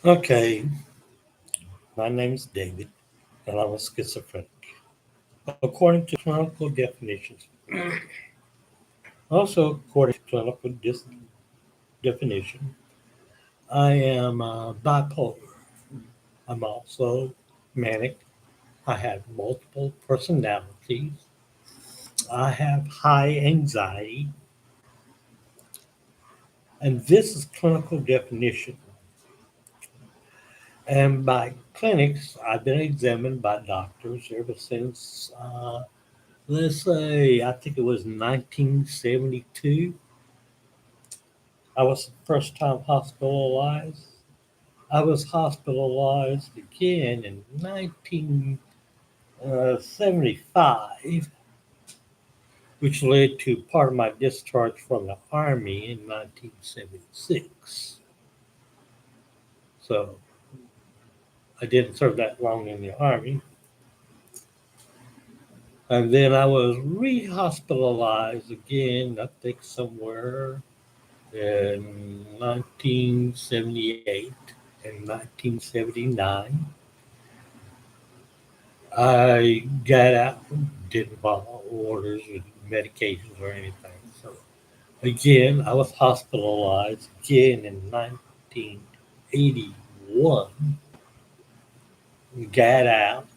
Okay, my name is David, and I'm a schizophrenic. According to clinical definitions, also according to clinical definition, I am bipolar. I'm also manic. I have multiple personalities. I have high anxiety, and this is clinical definition. And by clinics, I've been examined by doctors ever since let's say, I think it was 1972. I was first time hospitalized. I was hospitalized again in 1975, which led to part of my discharge from the Army in 1976. So I didn't serve that long in the Army. And then I was re hospitalized again, I think somewhere in 1978 and 1979. I got out, didn't follow orders with medications or anything. So again, I was hospitalized again in 1981, got out.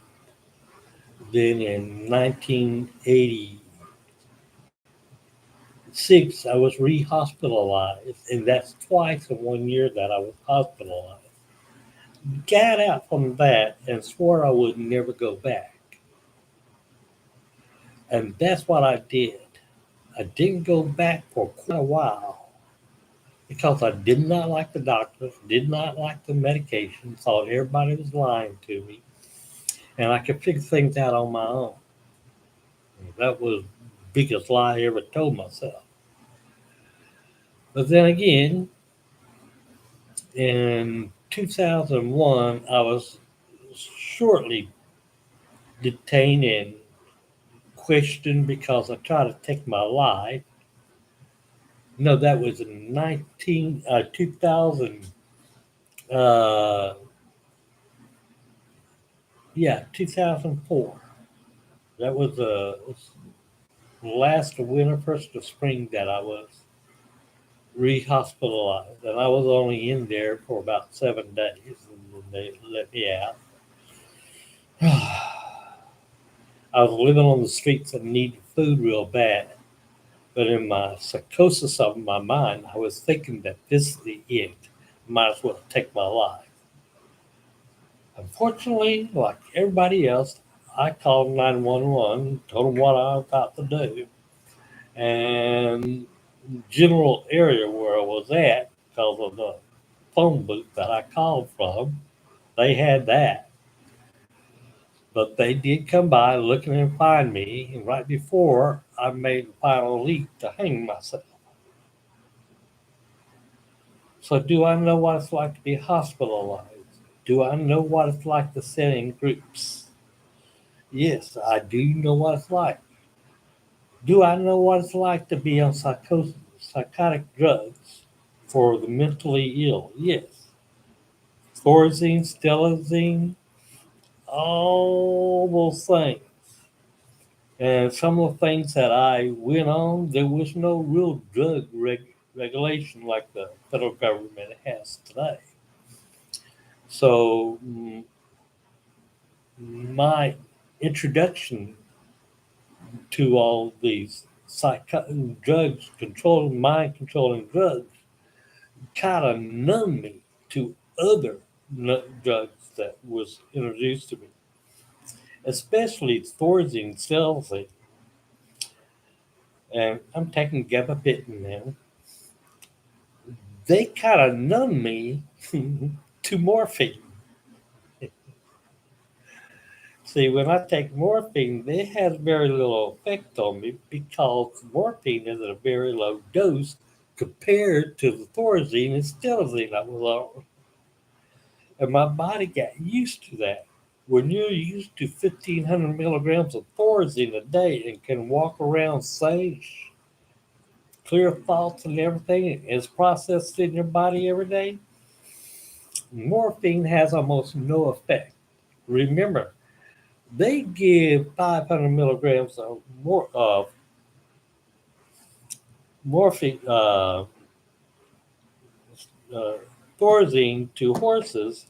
Then in 1986, I was re-hospitalized, and that's twice in 1 year that I was hospitalized. Got out from that and swore I would never go back. And that's what I did. I didn't go back for quite a while because I did not like the doctors, did not like the medication, thought everybody was lying to me, and I could figure things out on my own. That was the biggest lie I ever told myself. But then again, in 2001, I was shortly detained and questioned because I tried to take my life. No, that was in 2000. Uh, yeah, 2004. That was last winter, first of spring that I was re-hospitalized, and I was only in there for about 7 days, and then they let me out. I was living on the streets and needed food real bad, but in my psychosis of my mind, I was thinking that this is the end. Might as well take my life. Unfortunately, like everybody else, I called 911, told them what I was about to do, and general area where I was at, because of the phone booth that I called from, they had that. But they did come by looking and find me, and right before I made the final leap to hang myself. So, do I know what it's like to be hospitalized? Do I know what it's like to sit in groups? Yes, I do know what it's like. Do I know what it's like to be on psychotic drugs for the mentally ill? Yes. Thorazine, stelazine, all those things. And some of the things that I went on, there was no real drug regulation like the federal government has today. So my introduction to all these drugs, controlling mind controlling drugs, kind of numbed me to other drugs that was introduced to me, especially Thorazine, Celsi, and I'm taking gabapentin now. They kind of numb me to morphine. See, when I take morphine, it has very little effect on me because morphine is at a very low dose compared to the Thorazine and stelazine I was on. And my body got used to that. When you're used to 1,500 milligrams of Thorazine a day and can walk around sane, clear thoughts and everything is processed in your body every day, morphine has almost no effect. Remember, they give 500 milligrams of morphine, uh, Thorazine to horses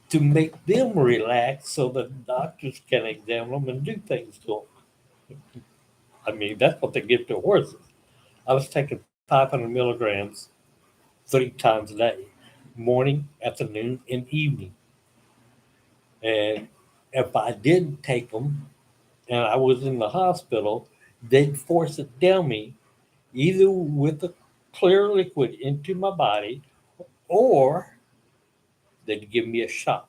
to make them relax so the doctors can examine them and do things to them. I mean, that's what they give to horses. I was taking 500 milligrams 3 times a day, morning, afternoon, and evening. And if I didn't take them and I was in the hospital, they'd force it down me either with a clear liquid into my body or they'd give me a shot.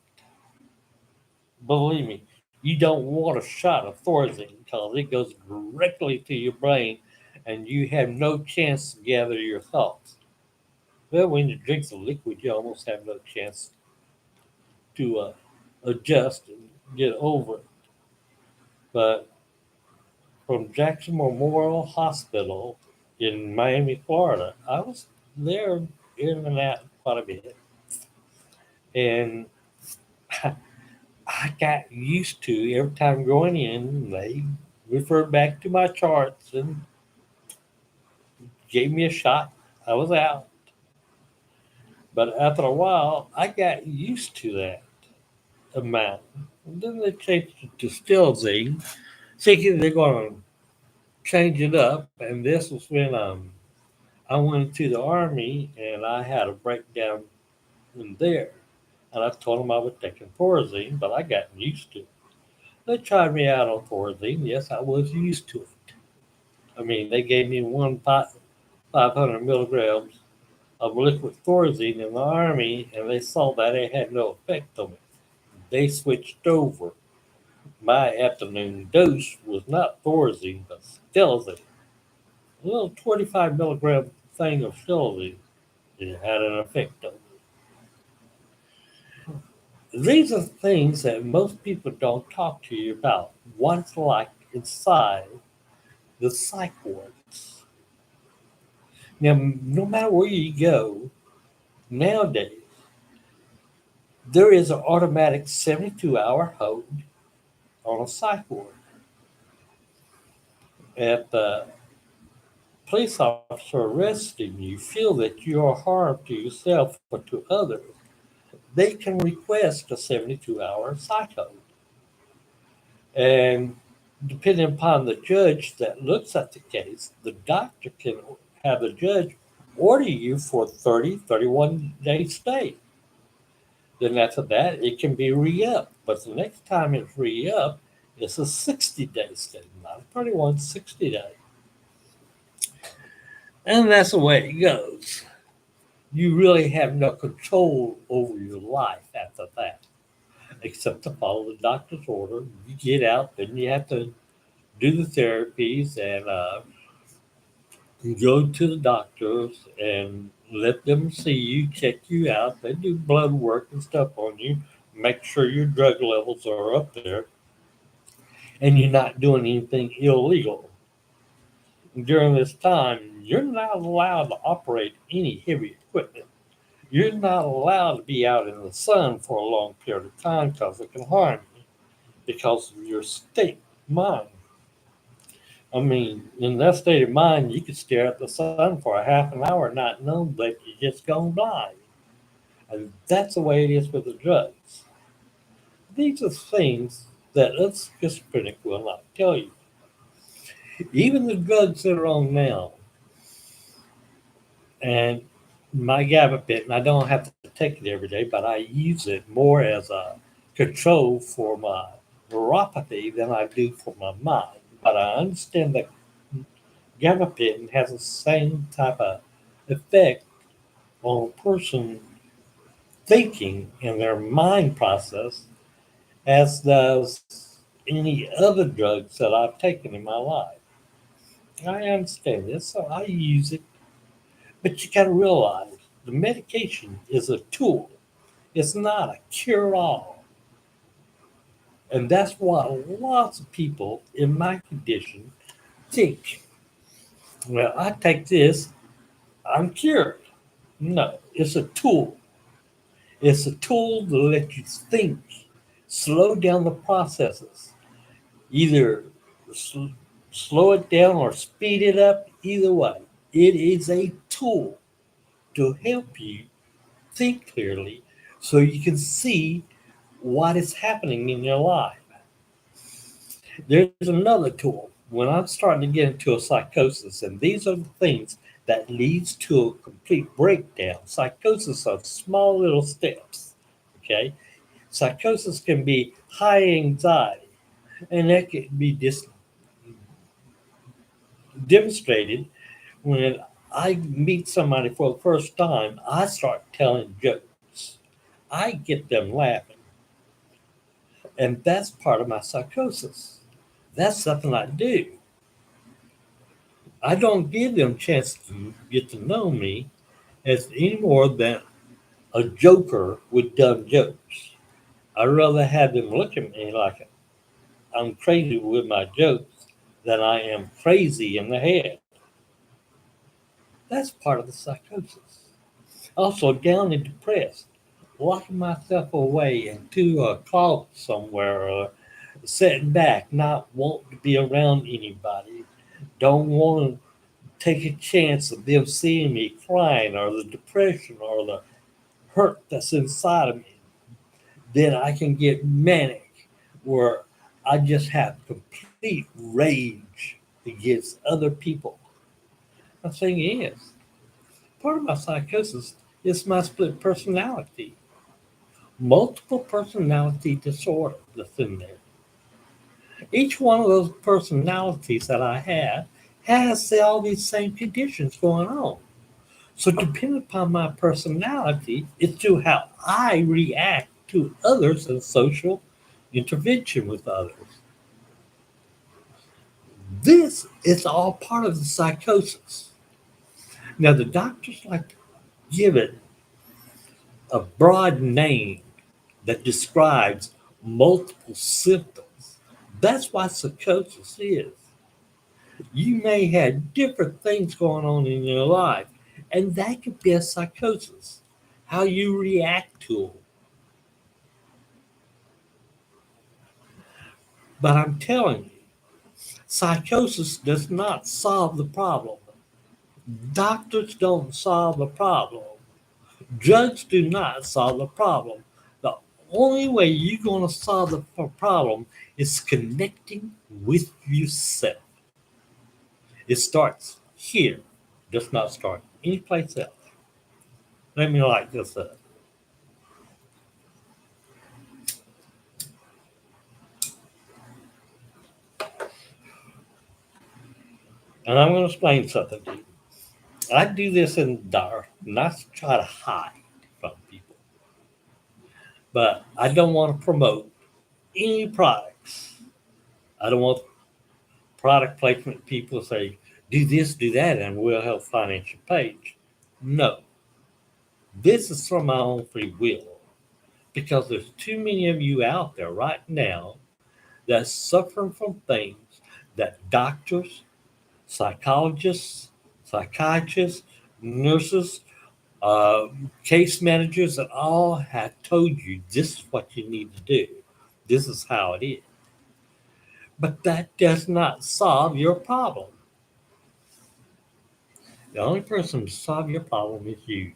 Believe me, you don't want a shot of Thorazine because it goes directly to your brain and you have no chance to gather your thoughts. Well, when you drink the liquid, you almost have no chance to adjust and get over it. But from Jackson Memorial Hospital in Miami, Florida, I was there in and out quite a bit. And I got used to every time going in, they referred back to my charts and gave me a shot. I was out. But after a while, I got used to that amount. And then they changed it to Stilzing, thinking they're going to change it up. And this was when I went into the Army and I had a breakdown in there. And I told them I was taking Thorazine, but I got used to it. They tried me out on Thorazine. Yes, I was used to it. I mean, they gave me 500 milligrams of liquid Thorazine in the Army, and they saw that it had no effect on me. They switched over. My afternoon dose was not Thorazine, but Stelzine. A little 25 milligram thing of Stelzine. It had an effect on me. These are things that most people don't talk to you about. What's like inside the psych wards. Now, no matter where you go nowadays, there is an automatic 72-hour hold on a psych ward. If the police officer arresting you feel that you are harm to yourself or to others, they can request a 72-hour psych hold. And depending upon the judge that looks at the case, the doctor can have the judge order you for 30, 31-day stay. Then after that, it can be re-upped. But the next time it's re-upped, it's a 60-day stay, not a 31, 60-day. And that's the way it goes. You really have no control over your life after that, except to follow the doctor's order. You get out, then you have to do the therapies and go to the doctors and let them see you, check you out. They do blood work and stuff on you, make sure your drug levels are up there, and you're not doing anything illegal. During this time, you're not allowed to operate any heavy equipment. You're not allowed to be out in the sun for a long period of time because it can harm you because of your state of mind. I mean, in that state of mind, you could stare at the sun for a half an hour, not know that you're just going to die. And that's the way it is with the drugs. These are things that us schizophrenic will not tell you. Even the drugs that are on now, and my gabapentin, I don't have to take it every day, but I use it more as a control for my neuropathy than I do for my mind. But I understand that gabapentin has the same type of effect on a person thinking in their mind process as does any other drugs that I've taken in my life. I understand this, so I use it. But you got to realize the medication is a tool. It's not a cure-all. And that's why lots of people in my condition think, well, I take this, I'm cured. No, it's a tool. It's a tool to let you think, slow down the processes, either sl- slow it down or speed it up, either way. It is a tool to help you think clearly so you can see what is happening in your life. There's another tool. When I'm starting to get into a psychosis, and these are the things that leads to a complete breakdown. Psychosis are small little steps. Okay, psychosis can be high anxiety, and that can be demonstrated when I meet somebody for the first time. I start telling jokes. I get them laughing, and that's part of my psychosis. That's something I do. I don't give them a chance to get to know me as any more than a joker with dumb jokes. I'd rather have them look at me like I'm crazy with my jokes than I am crazy in the head. That's part of the psychosis. Also, down and depressed, locking myself away into a closet somewhere, or sitting back, not wanting to be around anybody, don't want to take a chance of them seeing me crying, or the depression or the hurt that's inside of me. Then I can get manic, where I just have complete rage against other people. The thing is, part of my psychosis is my split personality, multiple personality disorder that's in there. Each one of those personalities that I have has all these same conditions going on. So, depending upon my personality, it's to how I react to others and social intervention with others. This is all part of the psychosis. Now, the doctors like to give it a broad name that describes multiple symptoms. That's what psychosis is. You may have different things going on in your life, and that could be a psychosis. How you react to them. But I'm telling you, psychosis does not solve the problem. Doctors don't solve the problem. Drugs do not solve the problem. The only way you're going to solve the problem is connecting with yourself. It starts here, does not start anyplace else. Let me light this up. And I'm going to explain something to you. I do this in the dark, not to try to hide from people, but I don't want to promote any products. I don't want product placement people to say, do this, do that, and we'll help finance your page. No, this is from my own free will because there's too many of you out there right now that's suffering from things that doctors, psychologists, psychiatrists, nurses, uh, case managers, and all have told you this is what you need to do. This is how it is. But that does not solve your problem. The only person to solve your problem is you.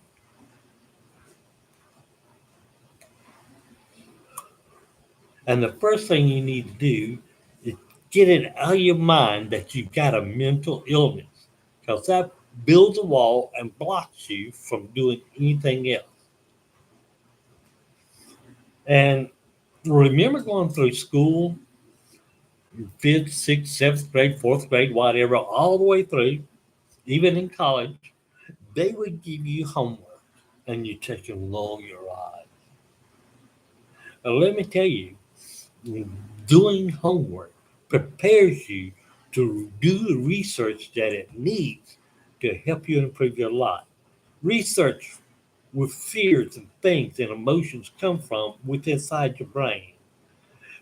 And the first thing you need to do is get it out of your mind that you've got a mental illness, because that builds a wall and blocks you from doing anything else. And remember going through school, fifth, sixth, seventh grade, fourth grade, whatever, all the way through, even in college, they would give you homework and you take and roll your eyes. And let me tell you, doing homework prepares you to do the research that it needs to help you improve your life. Research where fears and things and emotions come from within inside your brain.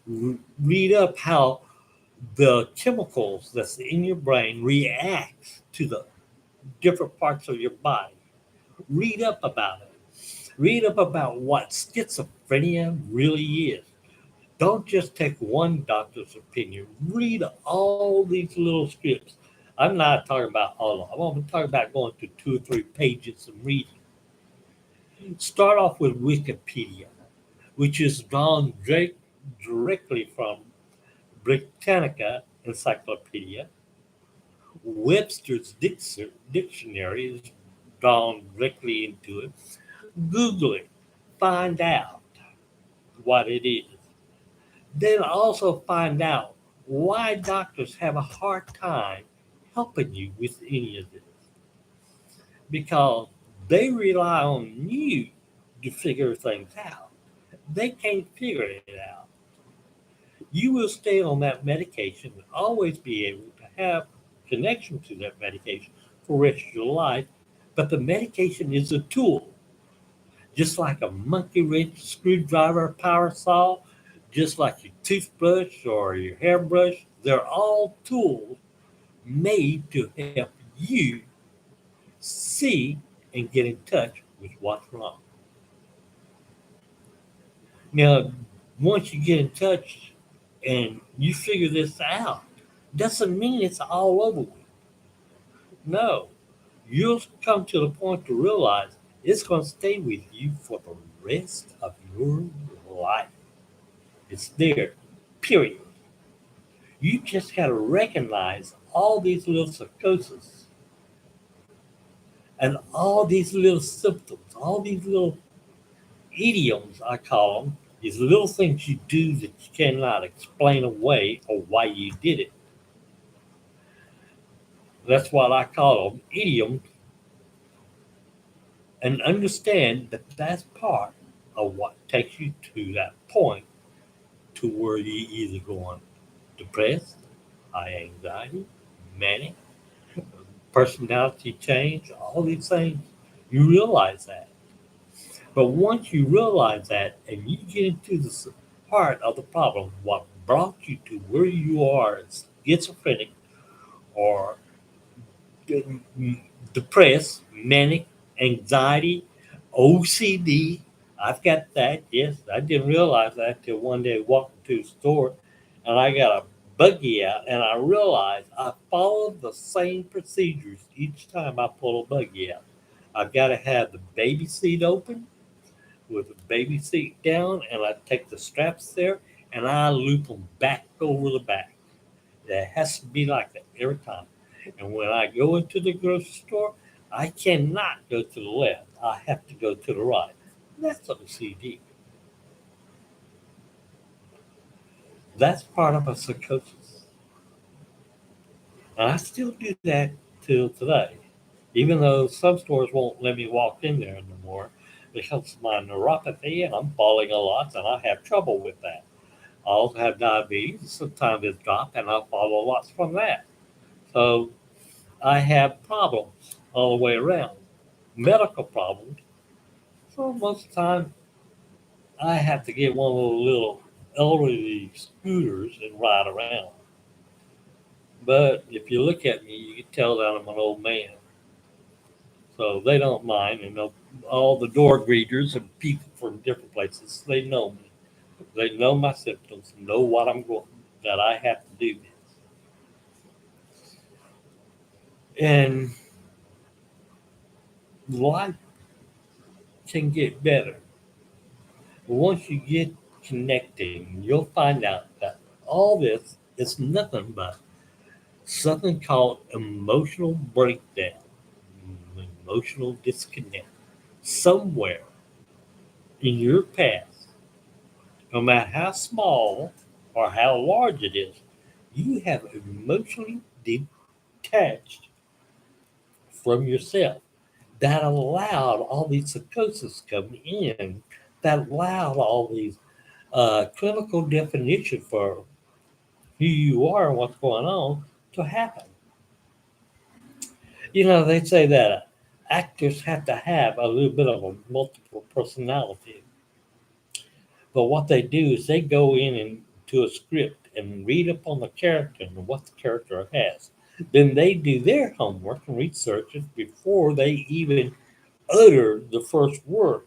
Read up how the chemicals that's in your brain react to the different parts of your body. Read up about it. Read up about what schizophrenia really is. Don't just take one doctor's opinion. Read all these little scripts. I'm not talking about all of them. I'm talking about going to 2 or 3 pages and reading. Start off with Wikipedia, which is drawn directly from Britannica Encyclopedia. Webster's dictionary is drawn directly into it. Google it. Find out what it is. Then also find out why doctors have a hard time helping you with any of this. Because they rely on you to figure things out. They can't figure it out. You will stay on that medication and always be able to have connection to that medication for the rest of your life. But the medication is a tool, just like a monkey wrench, screwdriver, power saw, just like your toothbrush or your hairbrush. They're all tools made to help you see and get in touch with what's wrong. Now, once you get in touch and you figure this out, doesn't mean it's all over with. No, you'll come to the point to realize it's going to stay with you for the rest of your life. It's there, period. You just got to recognize all these little psychoses and all these little symptoms, all these little idioms, I call them, these little things you do that you cannot explain away or why you did it. That's what I call them, idioms, and understand that that's part of what takes you to that point to where you either going depressed, high anxiety, manic, personality change, all these things. You realize that. But once you realize that and you get into the heart of the problem, what brought you to where you are as schizophrenic or depressed, manic, anxiety, OCD. I've got that. Yes, I didn't realize that till one day I walked into the store and I got a buggy out and I realized I followed the same procedures each time I pull a buggy out. I've got to have the baby seat open with the baby seat down and I take the straps there and I loop them back over the back. It has to be like that every time. And when I go into the grocery store, I cannot go to the left. I have to go to the right. That's OCD. That's part of a psychosis. And I still do that till today, even though some stores won't let me walk in there anymore because of my neuropathy and I'm falling a lot and I have trouble with that. I also have diabetes. Sometimes it's dropped and I fall a lot from that. So I have problems all the way around, medical problems. So most of the time, I have to get one of those little elderly scooters and ride around. But if you look at me, you can tell that I'm an old man. So they don't mind, and all the door greeters and people from different places, they know me. They know my symptoms, know what I'm going, that I have to do this. And life can get better. Once you get connecting, you'll find out that all this is nothing but something called emotional breakdown, emotional disconnect. Somewhere in your past, no matter how small or how large it is, you have emotionally detached from yourself. That allowed all these psychosis come in, that allowed all these clinical definition for who you are and what's going on to happen. You know, they say that actors have to have a little bit of a multiple personality. But what they do is they go in into a script and read up on the character and what the character has. Then they do their homework and research it before they even utter the first words.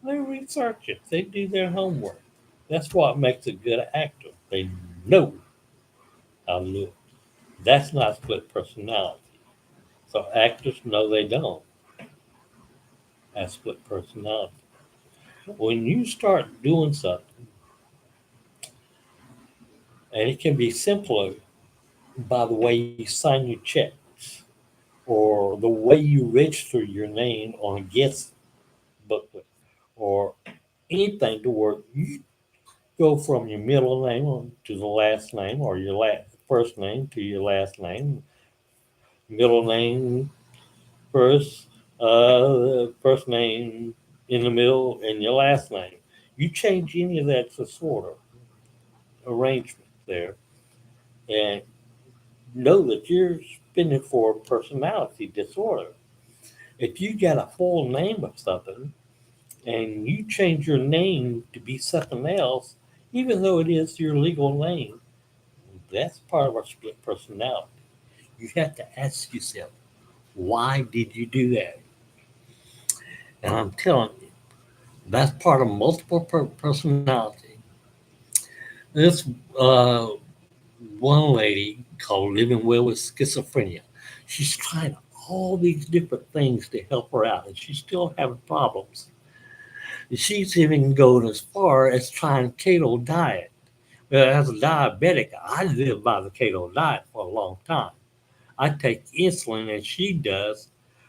They research it. They do their homework. That's what makes a good actor. They know how to look. That's not split personality. So actors know they don't have split personality. When you start doing something, and it can be simpler by the way you sign your checks or the way you register your name on a guest booklet or anything to where you go from your middle name to the last name or your first name to your last name, middle name first, first name in the middle, and your last name. You change any of that disorder arrangement there, and know that you're spinning for a personality disorder. If you got a full name of something and you change your name to be something else, even though it is your legal name, that's part of our split personality. You have to ask yourself, why did you do that? And I'm telling you, that's part of multiple personality. This uh, one lady called Living Well with Schizophrenia. She's trying all these different things to help her out, and she's still having problems. She's even going as far as trying keto diet. Well, as a diabetic, I live by the keto diet for a long time. I take insulin as she does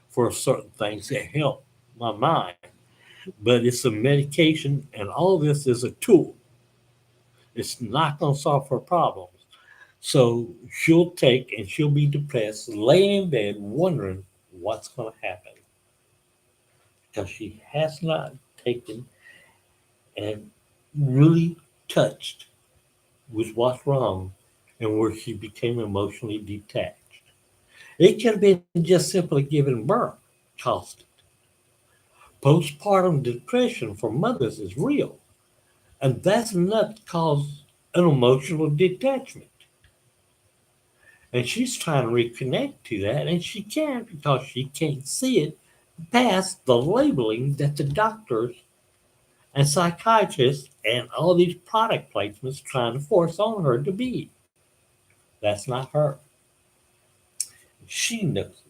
for certain things that help my mind. But it's a medication, and all this is a tool. It's not going to solve her problems. So she'll take and she'll be depressed, laying in bed wondering what's going to happen because she has not taken and really touched with what's wrong and where she became emotionally detached. It could have been just simply giving birth caused it. Postpartum depression for mothers is real, and that's enough to cause an emotional detachment. And she's trying to reconnect to that, and she can't because she can't see it past the labeling that the doctors and psychiatrists and all these product placements trying to force on her to be. That's not her. She knows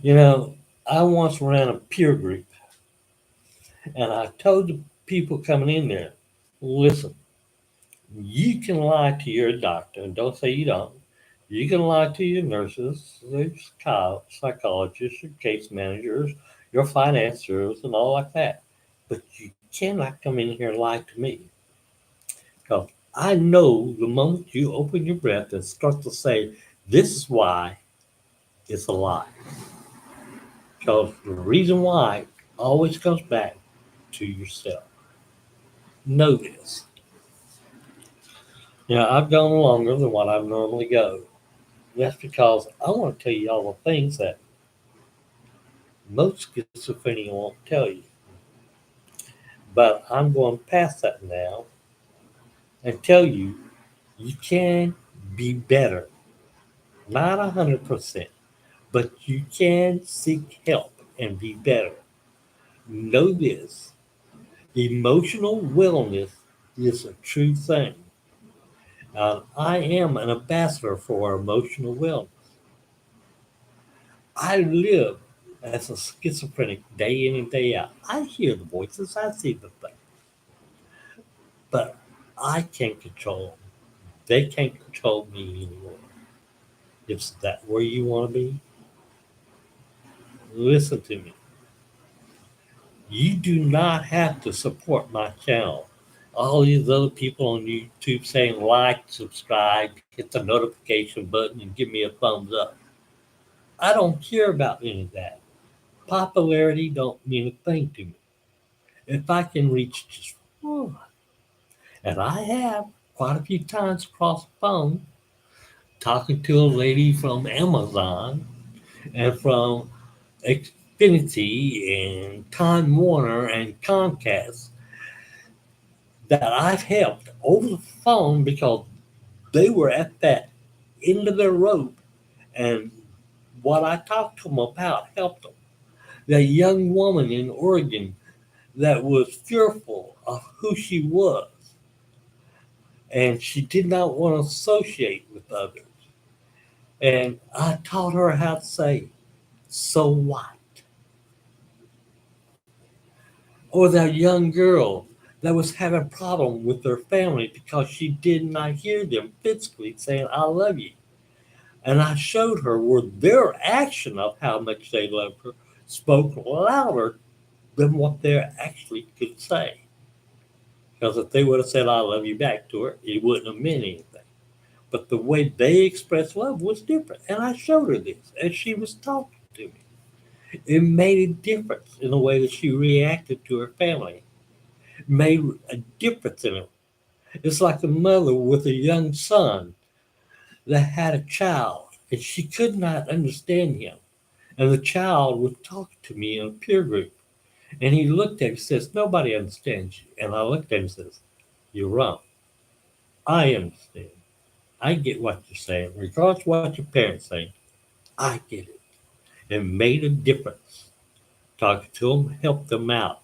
it. I once ran a peer group, and I told the people coming in there, listen, you can lie to your doctor, and don't say you don't. You can lie to your nurses, your psychologists, your case managers, your financiers, and all like that. But you cannot come in here and lie to me. Because I know the moment you open your breath and start to say, this is why, it's a lie. Because the reason why always comes back to yourself. Know this. I've gone longer than what I normally go. That's because I want to tell you all the things that most schizophrenia won't tell you. But I'm going past that now and tell you you can be better. Not 100%, but you can seek help and be better. Know this, emotional wellness is a true thing. I am an ambassador for emotional wellness. I live as a schizophrenic day in and day out. I hear the voices, I see the things, but I can't control them. They can't control me anymore. Is that where you want to be? Listen to me. You do not have to support my channel. All these other people on YouTube saying like, subscribe, hit the notification button, and give me a thumbs up. I don't care about any of that. Popularity don't mean a thing to me. If I can reach just one, and I have quite a few times across the phone talking to a lady from Amazon and from Xfinity and Time Warner and Comcast that I've helped over the phone because they were at that end of their rope and what I talked to them about helped them. That young woman in Oregon that was fearful of who she was, and she did not want to associate with others. And I taught her how to say, so what? Or that young girl that was having a problem with her family because she did not hear them physically saying, I love you. And I showed her where their action of how much they loved her spoke louder than what they actually could say. Because if they would have said, I love you back to her, it wouldn't have meant anything. But the way they expressed love was different. And I showed her this as she was talking to me. It made a difference in the way that she reacted to her family. It made a difference in her. It's like a mother with a young son that had a child and she could not understand him. And the child would talk to me in a peer group. And he looked at me and says, nobody understands you. And I looked at him and says, you're wrong. I understand. I get what you're saying. Regardless of what your parents say, I get it. It made a difference. Talking to him helped them out.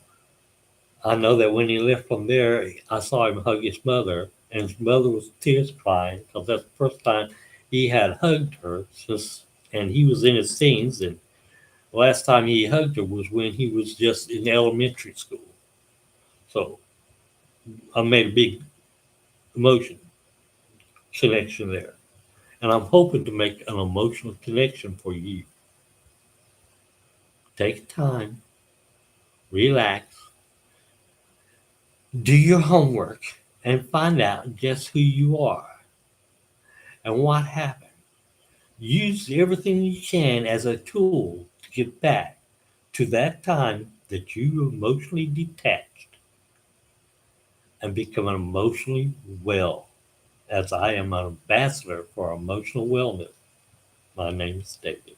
I know that when he left from there, I saw him hug his mother, and his mother was tears crying because that's the first time he had hugged her since, and he was in his teens. And the last time he hugged her was when he was just in elementary school. So I made a big emotion connection there. And I'm hoping to make an emotional connection for you. Take time, relax, do your homework, and find out just who you are and what happened. Use everything you can as a tool to get back to that time that you were emotionally detached and become emotionally well, as I am an ambassador for emotional wellness. My name is David.